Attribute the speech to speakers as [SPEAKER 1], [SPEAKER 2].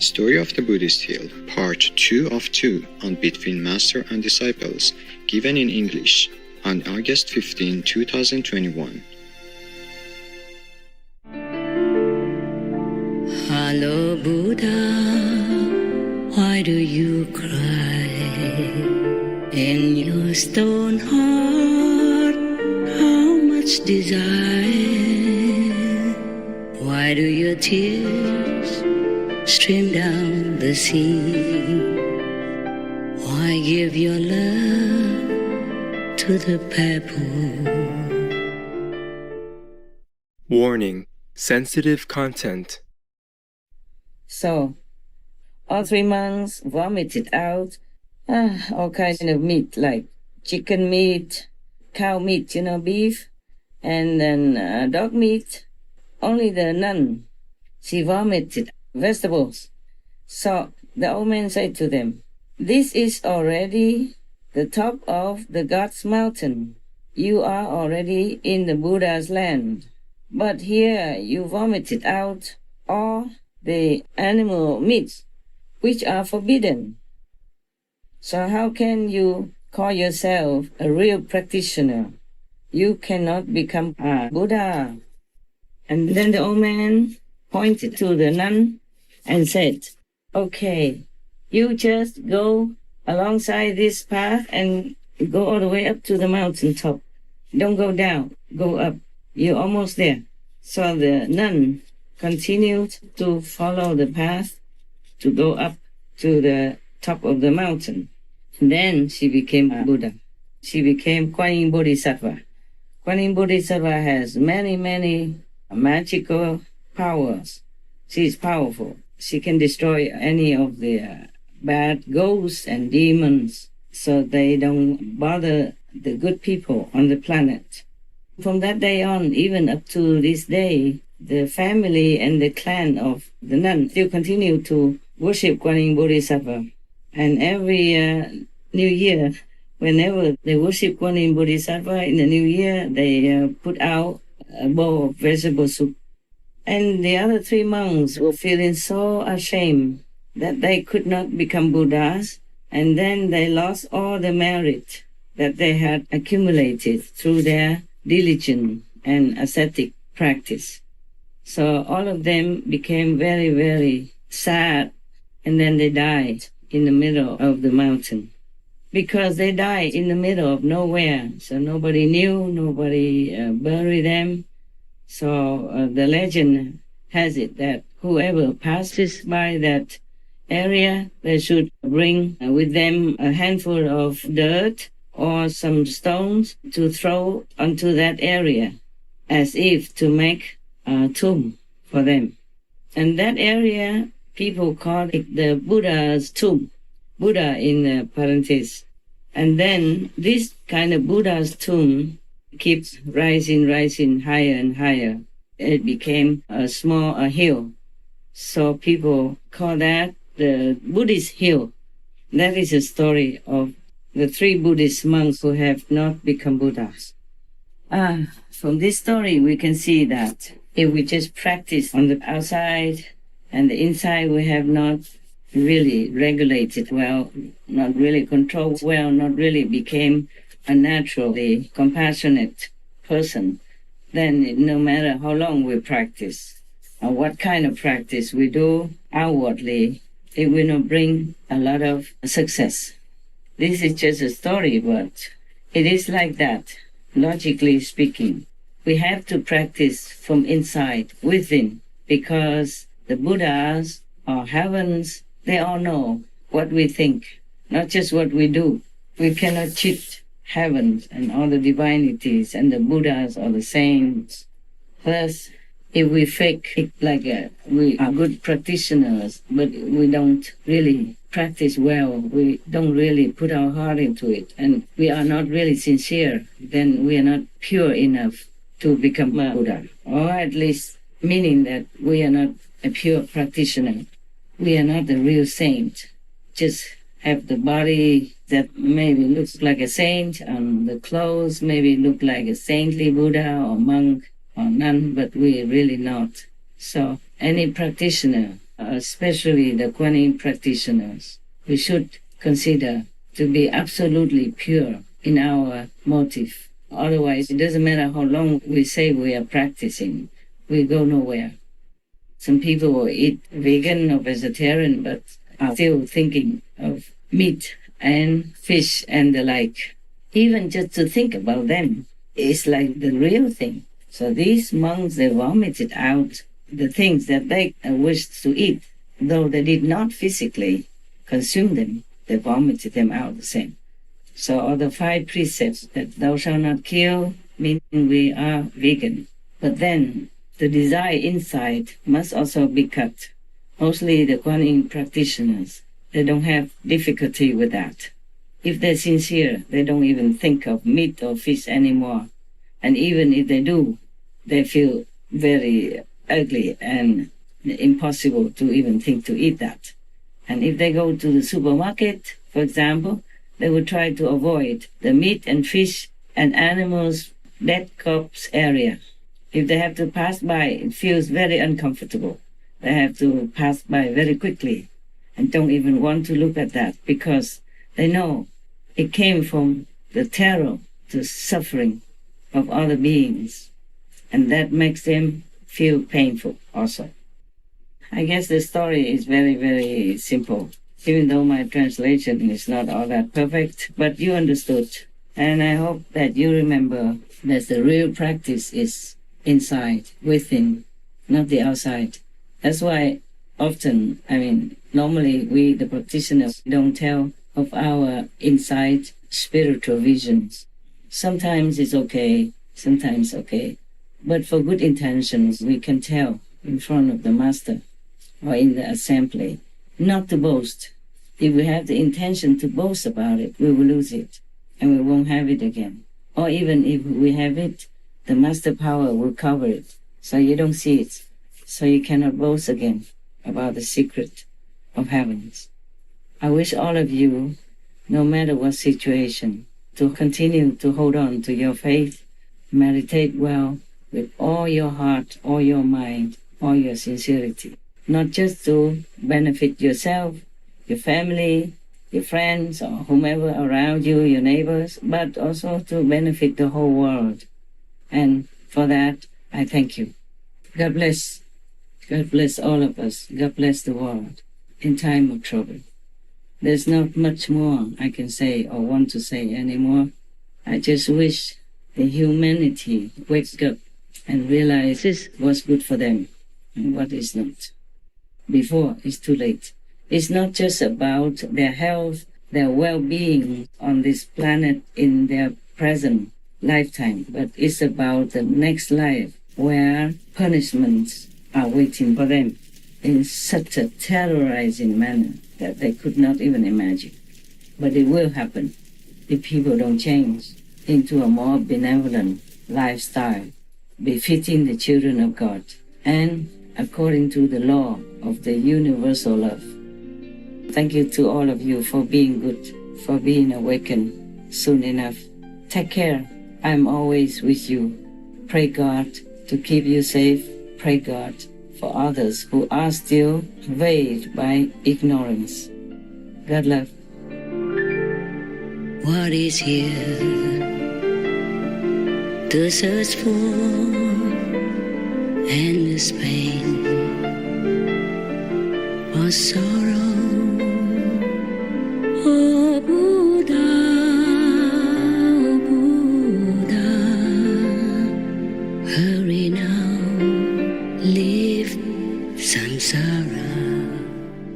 [SPEAKER 1] Story of the Buddhist Hill, Part 2 of 2 on Between Master and Disciples, given in English, on August 15, 2021.
[SPEAKER 2] Hello, Buddha, why do you cry? In your stone heart, how much desire? Why do your tears stream down the sea? Why give your love to the pebble?
[SPEAKER 3] Warning: sensitive content.
[SPEAKER 4] So, all 3 months vomited out all kinds of meat, like chicken meat, cow meat, beef, and then dog meat. Only the nun, she vomited vegetables. So the old man said to them, "This is already the top of the God's mountain. You are already in the Buddha's land. But here you vomited out all the animal meats, which are forbidden. So how can you call yourself a real practitioner? You cannot become a Buddha." And then the old man pointed to the nun and said, "Okay, you just go alongside this path and go all the way up to the mountain top. Don't go down, go up. You're almost there." So the nun continued to follow the path to go up to the top of the mountain. Then she became a Buddha. She became Kuan Yin Bodhisattva. Kuan Yin Bodhisattva has many magical powers. She is powerful. She can destroy any of the bad ghosts and demons so they don't bother the good people on the planet. From that day on, even up to this day, the family and the clan of the nun still continue to worship Kuan Yin Bodhisattva. And every New Year, whenever they worship Kuan Yin Bodhisattva in the New Year, they put out a bowl of vegetable soup. And the other 3 monks were feeling so ashamed that they could not become Buddhas, and then they lost all the merit that they had accumulated through their diligent and ascetic practice. So all of them became very sad, and then they died in the middle of the mountain. Because they died in the middle of nowhere, so nobody knew, nobody buried them. So the legend has it that whoever passes by that area, they should bring with them a handful of dirt or some stones to throw onto that area, as if to make a tomb for them. And that area, people call it the Buddha's tomb. Buddha in parentheses. And then this kind of Buddha's tomb keeps rising higher and higher. It became a small hill. So people call that the Buddhist hill. That is a story of the 3 Buddhist monks who have not become Buddhas. From this story, we can see that if we just practice on the outside and the inside, we have not really regulated well, not really controlled well, not really became a naturally compassionate person, then no matter how long we practice or what kind of practice we do outwardly, it will not bring a lot of success. This is just a story, but it is like that, logically speaking. We have to practice from inside, within, because the Buddhas or heavens, they all know what we think, not just what we do. We cannot cheat heavens and all the divinities and the Buddhas or the saints. Thus, if we fake it like we are good practitioners, but we don't really practice well, we don't really put our heart into it, and we are not really sincere, then we are not pure enough to become a Buddha. Or at least meaning that we are not a pure practitioner. We are not a real saint. Just have the body that maybe looks like a saint, and the clothes maybe look like a saintly Buddha or monk or nun, but we are really not. So any practitioner especially the Kuan Yin practitioners, we should consider to be absolutely pure in our motive. Otherwise, it doesn't matter how long we say we are practicing, we go nowhere. Some people will eat vegan or vegetarian, but are still thinking of meat and fish and the like. Even just to think about them is like the real thing. So these monks, they vomited out the things that they wished to eat, though they did not physically consume them, they vomited them out the same. So all the 5 precepts that thou shalt not kill, meaning we are vegan. But then the desire inside must also be cut. Mostly the Kuan Yin practitioners, they don't have difficulty with that. If they're sincere, they don't even think of meat or fish anymore. And even if they do, they feel very ugly and impossible to even think to eat that. And if they go to the supermarket, for example, they will try to avoid the meat and fish and animals, dead corpse area. If they have to pass by, it feels very uncomfortable. They have to pass by very quickly and don't even want to look at that because they know it came from the terror, the suffering of other beings. And that makes them feel painful also. I guess the story is very, very simple, even though my translation is not all that perfect, but you understood. And I hope that you remember that the real practice is inside, within, not the outside. That's why often, normally we, the practitioners, don't tell of our inside spiritual visions. Sometimes it's okay, sometimes okay. But for good intentions, we can tell in front of the master or in the assembly, not to boast. If we have the intention to boast about it, we will lose it and we won't have it again. Or even if we have it, the master power will cover it, so you don't see it, so you cannot boast again about the secret of heavens. I wish all of you, no matter what situation, to continue to hold on to your faith, meditate well with all your heart, all your mind, all your sincerity, not just to benefit yourself, your family, your friends, or whomever around you, your neighbors, but also to benefit the whole world. And for that, I thank you. God bless. God bless all of us. God bless the world in time of trouble. There's not much more I can say or want to say anymore. I just wish the humanity wakes up and realizes what's good for them and what is not. Before it's too late. It's not just about their health, their well-being on this planet in their present lifetime, but it's about the next life where punishments are waiting for them in such a terrorizing manner that they could not even imagine. But it will happen if people don't change into a more benevolent lifestyle, befitting the children of God, and according to the law of the universal love. Thank you to all of you for being good, for being awakened soon enough. Take care. I'm always with you. Pray God to keep you safe. Pray God for others who are still veiled by ignorance. God love.
[SPEAKER 2] What is here to search for endless pain or sorrow? Oh Buddha, hurry now, leave